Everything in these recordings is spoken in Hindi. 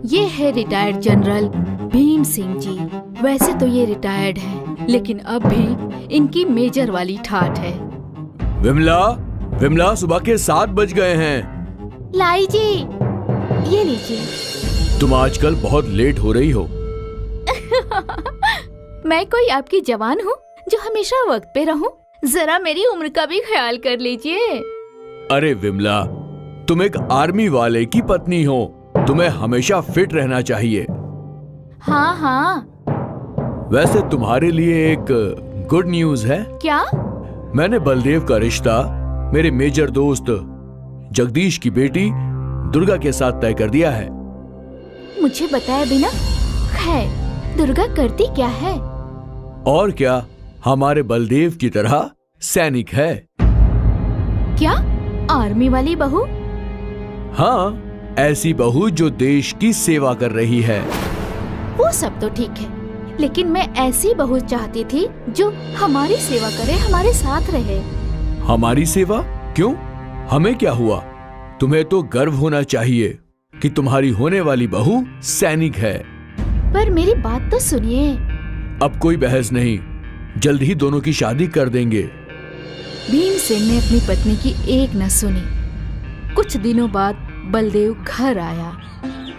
ये है रिटायर्ड जनरल भीम सिंह जी। वैसे तो ये रिटायर्ड हैं, लेकिन अब भी इनकी मेजर वाली ठाठ है। विमला, विमला, सुबह के 7 बज गए हैं। लाई जी, ये लीजिए। तुम आजकल बहुत लेट हो रही हो। मैं कोई आपकी जवान हूँ जो हमेशा वक्त पे रहूं? जरा मेरी उम्र का भी ख्याल कर लीजिए। अरे विमला, तुम एक आर्मी वाले की पत्नी हो, तुम्हें हमेशा फिट रहना चाहिए। हाँ हाँ। वैसे तुम्हारे लिए एक गुड न्यूज है। क्या? मैंने बलदेव का रिश्ता मेरे मेजर दोस्त जगदीश की बेटी दुर्गा के साथ तय कर दिया है। मुझे बताया बिना? खैर, दुर्गा करती क्या है? और क्या, हमारे बलदेव की तरह सैनिक है। क्या? आर्मी वाली बहू? हाँ, ऐसी बहू जो देश की सेवा कर रही है। वो सब तो ठीक है, लेकिन मैं ऐसी बहू चाहती थी जो हमारी सेवा करे, हमारे साथ रहे। हमारी सेवा? क्यों? हमें क्या हुआ? तुम्हें तो गर्व होना चाहिए कि तुम्हारी होने वाली बहू सैनिक है। पर मेरी बात तो सुनिए। अब कोई बहस नहीं, जल्द ही दोनों की शादी कर देंगे। भीमसेन ने अपनी पत्नी की एक न सुनी। कुछ दिनों बाद बलदेव घर आया।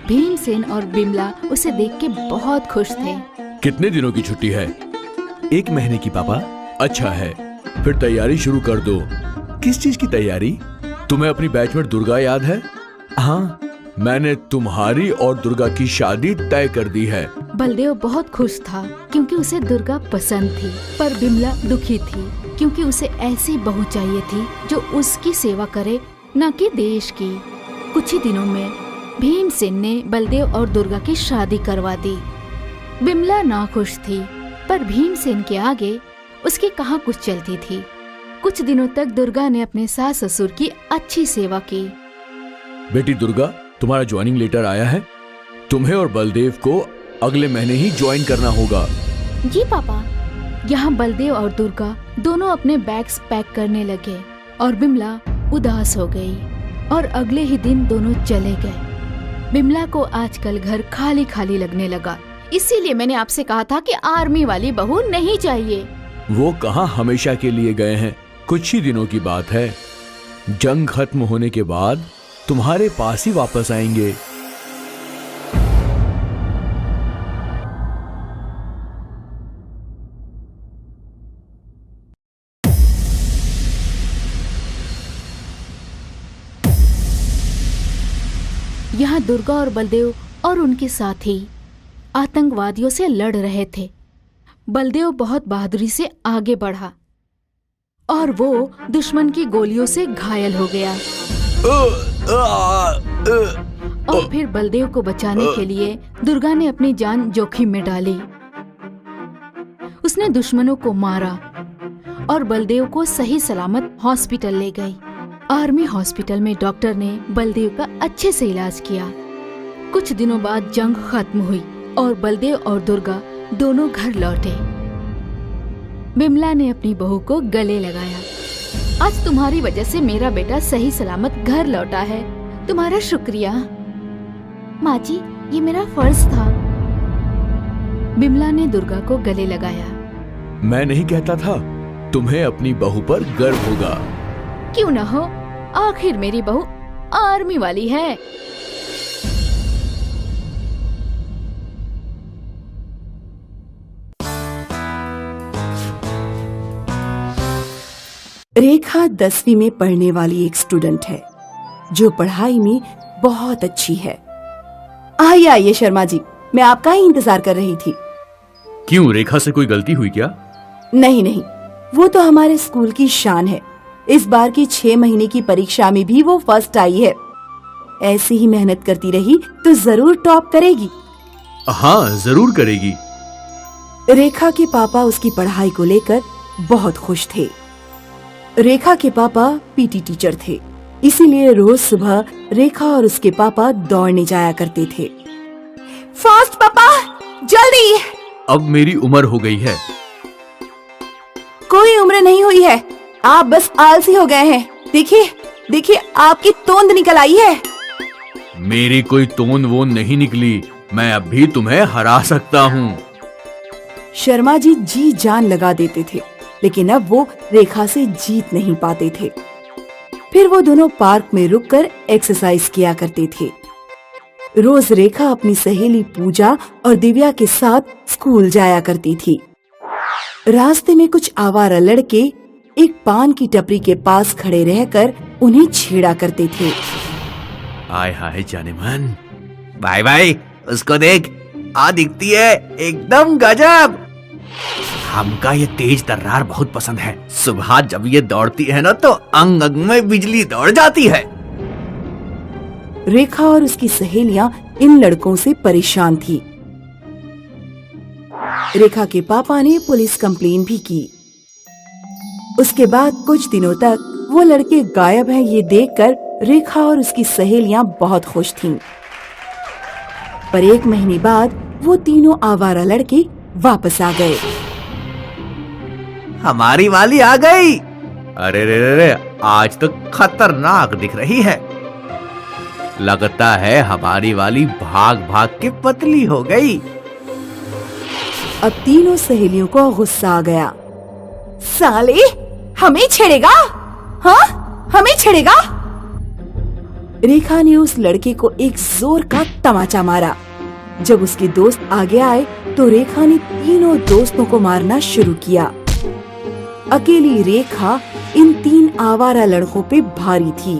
भीमसेन और बिमला उसे देख के बहुत खुश थे। कितने दिनों की छुट्टी है? 1 महीने की पापा। अच्छा है, फिर तैयारी शुरू कर दो। किस चीज की तैयारी? तुम्हें अपनी बैचमेट दुर्गा याद है? हाँ, मैंने तुम्हारी और दुर्गा की शादी तय कर दी है। बलदेव बहुत खुश था क्योंकि उसे दुर्गा पसंद थी, पर बिमला दुखी थी क्योंकि उसे ऐसी बहू चाहिए थी जो उसकी सेवा करे, न कि देश की। कुछ ही दिनों में भीमसेन ने बलदेव और दुर्गा की शादी करवा दी। बिमला नाखुश थी, पर भीमसेन के आगे उसकी कहाँ कुछ चलती थी। कुछ दिनों तक दुर्गा ने अपने सास ससुर की अच्छी सेवा की। बेटी दुर्गा, तुम्हारा ज्वाइनिंग लेटर आया है। तुम्हें और बलदेव को अगले महीने ही ज्वाइन करना होगा। जी पापा। यहाँ बलदेव और दुर्गा दोनों अपने बैग्स पैक करने लगे और बिमला उदास हो गई और अगले ही दिन दोनों चले गए। बिमला को आजकल घर खाली खाली लगने लगा, इसीलिए मैंने आपसे कहा था कि आर्मी वाली बहू नहीं चाहिए। वो कहाँ हमेशा के लिए गए हैं, कुछ ही दिनों की बात है। जंग खत्म होने के बाद तुम्हारे पास ही वापस आएंगे। यहाँ दुर्गा और बलदेव और उनके साथी आतंकवादियों से लड़ रहे थे। बलदेव बहुत बहादुरी से आगे बढ़ा और वो दुश्मन की गोलियों से घायल हो गया। और फिर बलदेव को बचाने के लिए दुर्गा ने अपनी जान जोखिम में डाली। उसने दुश्मनों को मारा और बलदेव को सही सलामत हॉस्पिटल ले गई। आर्मी हॉस्पिटल में डॉक्टर ने बलदेव का अच्छे से इलाज किया। कुछ दिनों बाद जंग खत्म हुई और बलदेव और दुर्गा दोनों घर लौटे। बिमला ने अपनी बहू को गले लगाया। आज तुम्हारी वजह से मेरा बेटा सही सलामत घर लौटा है, तुम्हारा शुक्रिया। माँ जी, ये मेरा फर्ज था। बिमला ने दुर्गा को गले लगाया। मैं नहीं कहता था तुम्हें अपनी बहू पर गर्व होगा? क्यों न हो, आखिर मेरी बहू आर्मी वाली है। रेखा 10वीं में पढ़ने वाली एक स्टूडेंट है जो पढ़ाई में बहुत अच्छी है। आइए आइए शर्मा जी, मैं आपका ही इंतजार कर रही थी। क्यों, रेखा से कोई गलती हुई क्या? नहीं नहीं, वो तो हमारे स्कूल की शान है। इस बार की 6 महीने की परीक्षा में भी वो फर्स्ट आई है। ऐसी ही मेहनत करती रही तो जरूर टॉप करेगी। हाँ, जरूर करेगी। रेखा के पापा उसकी पढ़ाई को लेकर बहुत खुश थे। रेखा के पापा पीटी टीचर थे, इसीलिए रोज सुबह रेखा और उसके पापा दौड़ने जाया करते थे। फास्ट पापा, जल्दी। अब मेरी उम्र हो गई है। कोई उम्र नहीं हुई है, आप बस आलसी हो गए हैं। देखिए देखिए, आपकी तोंद निकल आई है। मेरी कोई तोन वोन नहीं निकली, मैं अब भी तुम्हें हरा सकता हूँ। शर्मा जी जान लगा देते थे, लेकिन अब वो रेखा से जीत नहीं पाते थे। फिर वो दोनों पार्क में रुककर एक्सरसाइज किया करते थे। रोज रेखा अपनी सहेली पूजा और दिव्या के साथ स्कूल जाया करती थी। रास्ते में कुछ आवारा लड़के एक पान की टपरी के पास खड़े रहकर उन्हें छेड़ा करते थे। हाय हाय जाने मन, भाई भाई उसको देख, आ दिखती है, एकदम गजब। हमका ये तेज तर्रार बहुत पसंद है। सुबह जब ये दौड़ती है ना तो अंग अंग में बिजली दौड़ जाती है। रेखा और उसकी सहेलियां इन लड़कों से परेशान थी। रेखा के पापा ने पुलिस कंप्लेन भी की। उसके बाद कुछ दिनों तक वो लड़के गायब हैं ये देखकर रेखा और उसकी सहेलियां बहुत खुश थीं। पर 1 महीने बाद वो तीनों आवारा लड़के वापस आ गए। हमारी वाली आ गई। अरे रे रे रे, आज तो खतरनाक दिख रही है। लगता है हमारी वाली भाग भाग के पतली हो गई। अब तीनों सहेलियों को गुस्सा आ गया। साले, हमें छेड़ेगा? हाँ, हमें छेड़ेगा? रेखा ने उस लड़के को एक जोर का तमाचा मारा। जब उसके दोस्त आगे आए तो रेखा ने तीनों दोस्तों को मारना शुरू किया। अकेली रेखा इन 3 आवारा लड़कों पे भारी थी।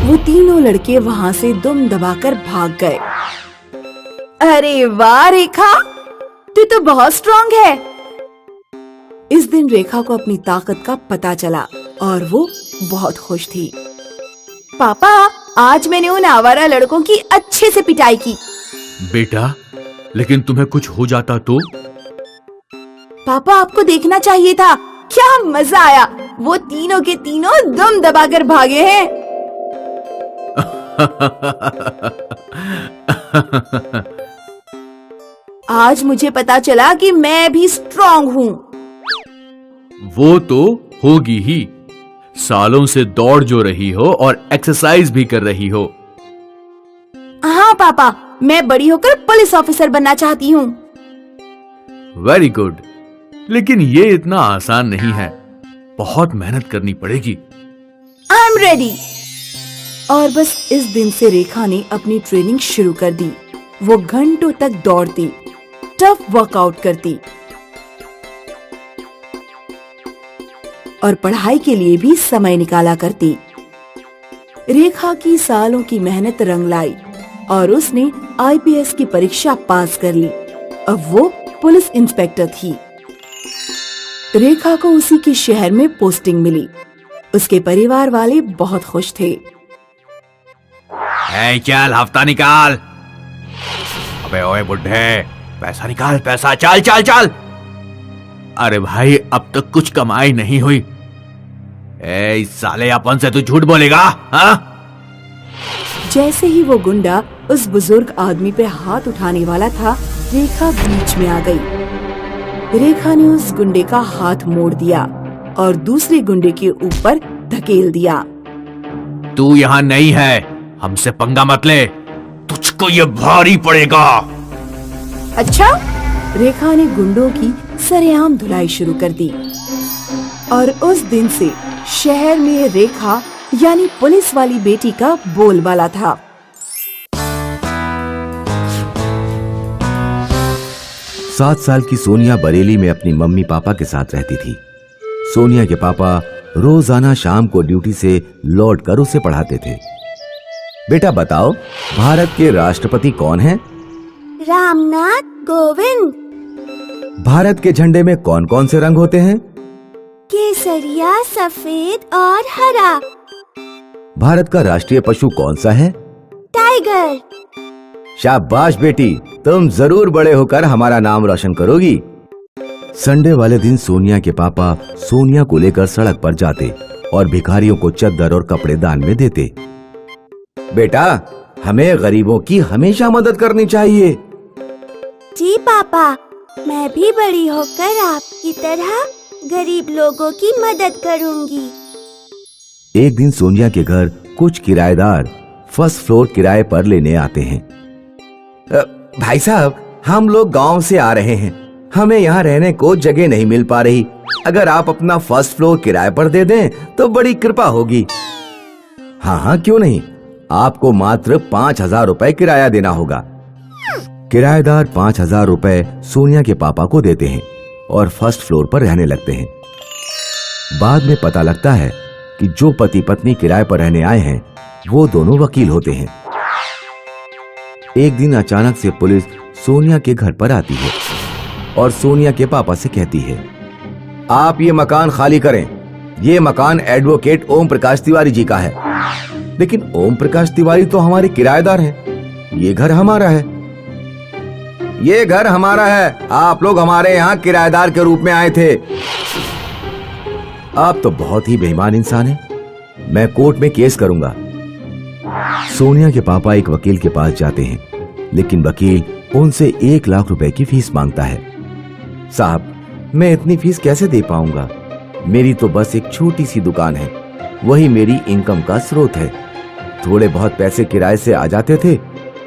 वो तीनों लड़के वहाँ से दुम दबाकर भाग गए। अरे वाह रेखा, तू तो बहुत स्ट्रांग है। इस दिन रेखा को अपनी ताकत का पता चला और वो बहुत खुश थी। पापा, आज मैंने उन आवारा लड़कों की अच्छे से पिटाई की। बेटा, लेकिन तुम्हें कुछ हो जाता तो? पापा, आपको देखना चाहिए था, क्या मजा आया। वो तीनों के तीनों दम दबाकर भागे हैं। आज मुझे पता चला कि मैं भी स्ट्रांग हूँ। वो तो होगी ही, सालों से दौड़ जो रही हो और एक्सरसाइज भी कर रही हो। हाँ पापा, मैं बड़ी होकर पुलिस ऑफिसर बनना चाहती हूँ। वेरी गुड, लेकिन ये इतना आसान नहीं है, बहुत मेहनत करनी पड़ेगी। I am ready. और बस इस दिन से रेखा ने अपनी ट्रेनिंग शुरू कर दी। वो घंटों तक दौड़ती, टफ वर्कआउट करती और पढ़ाई के लिए भी समय निकाला करती। रेखा की सालों की मेहनत रंग लाई और उसने आईपीएस की परीक्षा पास कर ली। अब वो पुलिस इंस्पेक्टर थी। रेखा को उसी के शहर में पोस्टिंग मिली। उसके परिवार वाले बहुत खुश थे। ए, चल हफ्ता निकाल। अबे ओए बुड्ढे, पैसा निकाल, पैसा, चल चल चल। अरे भाई, अब तक कुछ कमाई नहीं हुई। ए साले, अपन से तू झूठ बोलेगा? हाँ? जैसे ही वो गुंडा उस बुजुर्ग आदमी पे हाथ उठाने वाला था, रेखा बीच में आ गई। रेखा ने उस गुंडे का हाथ मोड़ दिया और दूसरे गुंडे के ऊपर धकेल दिया। तू यहाँ नहीं है, हमसे पंगा मत ले, तुझको ये भारी पड़ेगा। अच्छा? रेखा ने गुंडों की सरेआम धुलाई शुरू कर दी और उस दिन से शहर में रेखा यानी पुलिस वाली बेटी का बोलबाला था। सात साल की सोनिया बरेली में अपनी मम्मी पापा के साथ रहती थी। सोनिया के पापा रोजाना शाम को ड्यूटी से लौटकर उसे पढ़ाते थे। बेटा बताओ, भारत के राष्ट्रपति कौन हैं? रामनाथ कोविंद। भारत के झंडे में कौन कौन से रंग होते हैं? केसरिया, सफेद और हरा। भारत का राष्ट्रीय पशु कौन सा है? टाइगर। शाबाश बेटी, तुम जरूर बड़े होकर हमारा नाम रोशन करोगी। संडे वाले दिन सोनिया के पापा सोनिया को लेकर सड़क पर जाते और भिखारियों को चद्दर और कपड़े दान में देते। बेटा, हमें गरीबों की हमेशा मदद करनी चाहिए। जी पापा, मैं भी बड़ी होकर आपकी तरह गरीब लोगों की मदद करूंगी। एक दिन सोनिया के घर कुछ किराएदार फर्स्ट फ्लोर किराए पर लेने आते हैं। भाई साहब, हम लोग गांव से आ रहे हैं, हमें यहाँ रहने को जगह नहीं मिल पा रही। अगर आप अपना फर्स्ट फ्लोर किराए पर दे दें तो बड़ी कृपा होगी। हाँ हाँ, क्यों नहीं, आपको मात्र 5,000 रुपए किराया देना होगा। किराएदार 5,000 रुपए सोनिया के पापा को देते हैं और फर्स्ट फ्लोर पर रहने लगते हैं। बाद में पता लगता है कि जो पति पत्नी किराए पर रहने आए हैं वो दोनों वकील होते हैं। एक दिन अचानक से पुलिस सोनिया के घर पर आती है और सोनिया के पापा से कहती है, आप ये मकान खाली करें, ये मकान एडवोकेट ओम प्रकाश तिवारी जी का है। लेकिन ओम प्रकाश तिवारी तो हमारे किराएदार हैं, ये घर हमारा है। ये घर हमारा है, आप लोग हमारे यहाँ किराएदार के रूप में आए थे। आप तो बहुत ही बेईमान इंसान हैं, मैं कोर्ट में केस करूंगा। सोनिया के पापा एक वकील के पास जाते हैं, लेकिन वकील उनसे 1 लाख रुपए की फीस मांगता है। साहब, मैं इतनी फीस कैसे दे पाऊंगा? मेरी तो बस एक छोटी सी दुकान है, वही मेरी इनकम का स्रोत है। थोड़े बहुत पैसे किराए से आ जाते थे,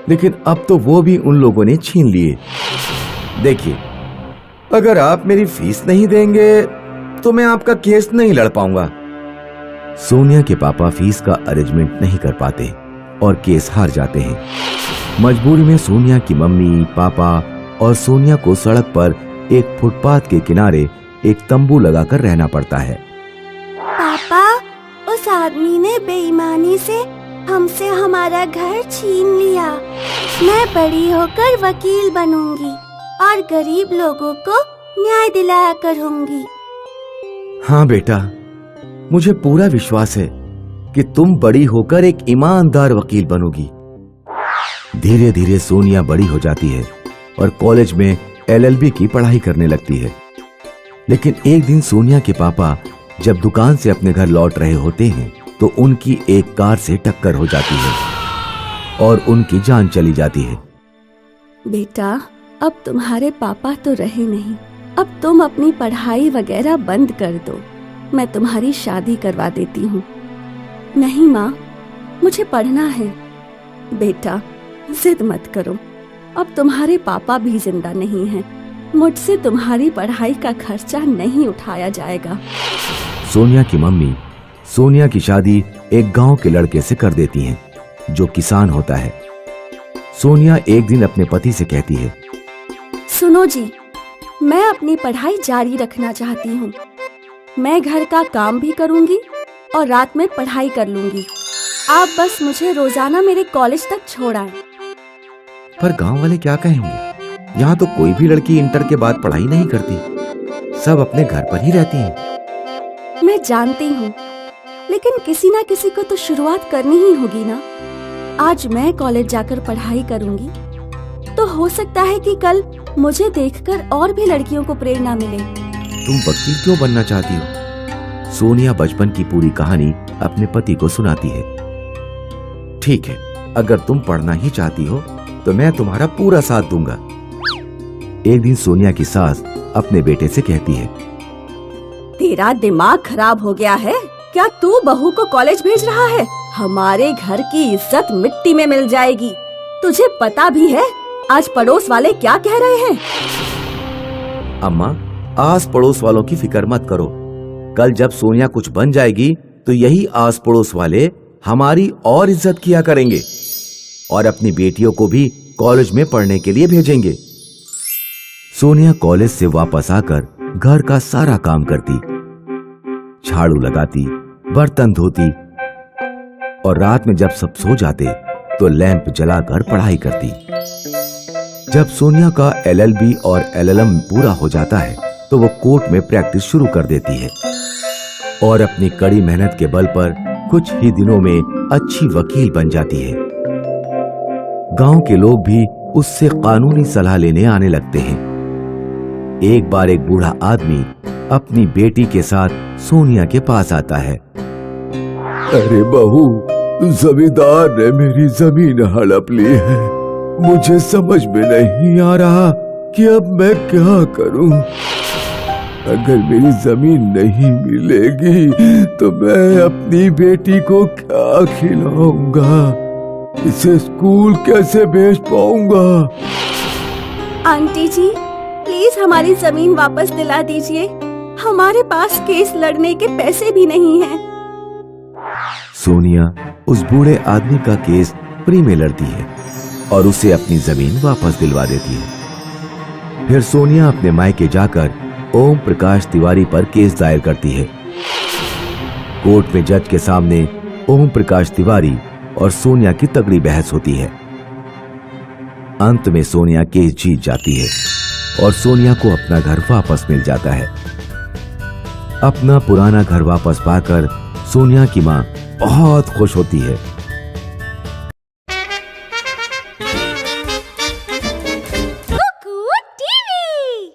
लेकिन अब तो वो भी उन लोगों ने छीन लिए। देखिए, अगर आप मेरी फीस नहीं देंगे तो मैं आपका केस नहीं लड़ पाऊंगा। सोनिया के पापा फीस का अरेंजमेंट नहीं कर पाते और केस हार जाते हैं। मजबूरी में सोनिया की मम्मी, पापा और सोनिया को सड़क पर एक फुटपाथ के किनारे एक तंबू लगाकर रहना पड़ता है। पापा, उस आदमी ने बेईमानी से हमसे हमारा घर छीन लिया। मैं बड़ी होकर वकील बनूंगी और गरीब लोगों को न्याय दिलाया करूंगी। हाँ बेटा, मुझे पूरा विश्वास है कि तुम बड़ी होकर एक ईमानदार वकील बनोगी। धीरे धीरे सोनिया बड़ी हो जाती है और कॉलेज में LLB की पढ़ाई करने लगती है। लेकिन एक दिन सोनिया के पापा जब दुकान से अपने घर लौट रहे होते हैं तो उनकी एक कार से टक्कर हो जाती है और उनकी जान चली जाती है। बेटा, अब तुम्हारे पापा तो रहे नहीं, अब तुम अपनी पढ़ाई वगैरह बंद कर दो, मैं तुम्हारी शादी करवा देती हूँ। नहीं माँ, मुझे पढ़ना है। बेटा, जिद मत करो, अब तुम्हारे पापा भी जिंदा नहीं हैं, मुझसे तुम्हारी पढ़ाई का खर्चा नहीं उठाया जाएगा। सोनिया की मम्मी सोनिया की शादी एक गांव के लड़के से कर देती हैं, जो किसान होता है। सोनिया एक दिन अपने पति से कहती है, सुनो जी, मैं अपनी पढ़ाई जारी रखना चाहती हूँ। मैं घर का काम भी करूँगी और रात में पढ़ाई कर लूँगी। आप बस मुझे रोजाना मेरे कॉलेज तक छोड़ाएं। पर गांव वाले क्या कहेंगे? यहाँ तो कोई भी लड़की इंटर के बाद पढ़ाई नहीं करती, सब अपने घर पर ही रहती हैं। मैं जानती हूँ, लेकिन किसी ना किसी को तो शुरुआत करनी ही होगी ना। आज मैं कॉलेज जाकर पढ़ाई करूँगी तो हो सकता है कि कल मुझे देखकर और भी लड़कियों को प्रेरणा मिले। तुम वकील क्यों बनना चाहती हो? सोनिया बचपन की पूरी कहानी अपने पति को सुनाती है। ठीक है, अगर तुम पढ़ना ही चाहती हो तो मैं तुम्हारा पूरा साथ दूंगा। एक दिन सोनिया की सास अपने बेटे से कहती है, तेरा दिमाग खराब हो गया है क्या? तू बहू को कॉलेज भेज रहा है? हमारे घर की इज्जत मिट्टी में मिल जाएगी। तुझे पता भी है आज पड़ोस वाले क्या कह रहे हैं? अम्मा, आस पड़ोस वालों की फिक्र मत करो। कल जब सोनिया कुछ बन जाएगी तो यही आस पड़ोस वाले हमारी और इज्जत किया करेंगे और अपनी बेटियों को भी कॉलेज में पढ़ने के लिए भेजेंगे। सोनिया कॉलेज से वापस आकर घर का सारा काम करती, झाड़ू लगाती, बर्तन धोती और रात में जब सब सो जाते तो लैंप जलाकर पढ़ाई करती। जब सोनिया का LLB और LLM पूरा हो जाता है तो वो कोर्ट में प्रैक्टिस शुरू कर देती है और अपनी कड़ी मेहनत के बल पर कुछ ही दिनों में अच्छी वकील बन जाती है। गांव के लोग भी उससे कानूनी सलाह लेने आने लगते हैं। एक बार एक बूढ़ा आदमी अपनी बेटी के साथ सोनिया के पास आता है। अरे बहू, जमींदार ने मेरी जमीन हड़प ली है, मुझे समझ में नहीं आ रहा कि अब मैं क्या करूं। अगर मेरी जमीन नहीं मिलेगी तो मैं अपनी बेटी को क्या खिलाऊंगा? इसे स्कूल कैसे भेज पाऊंगा? आंटी जी, प्लीज हमारी जमीन वापस दिला दीजिए। हमारे पास केस लड़ने के पैसे भी नहीं हैं। सोनिया उस बूढ़े आदमी का केस फ्री में लड़ती है और उसे अपनी जमीन वापस दिलवा देती है। फिर सोनिया अपने मायके जाकर ओम प्रकाश तिवारी पर केस दायर करती है। कोर्ट में जज के सामने ओम प्रकाश तिवारी और सोनिया की तगड़ी बहस होती है। अंत में सोनिया केस जीत जाती है और सोनिया को अपना घर वापस मिल जाता है। अपना पुराना घर वापस पाकर सोनिया की मां बहुत खुश होती है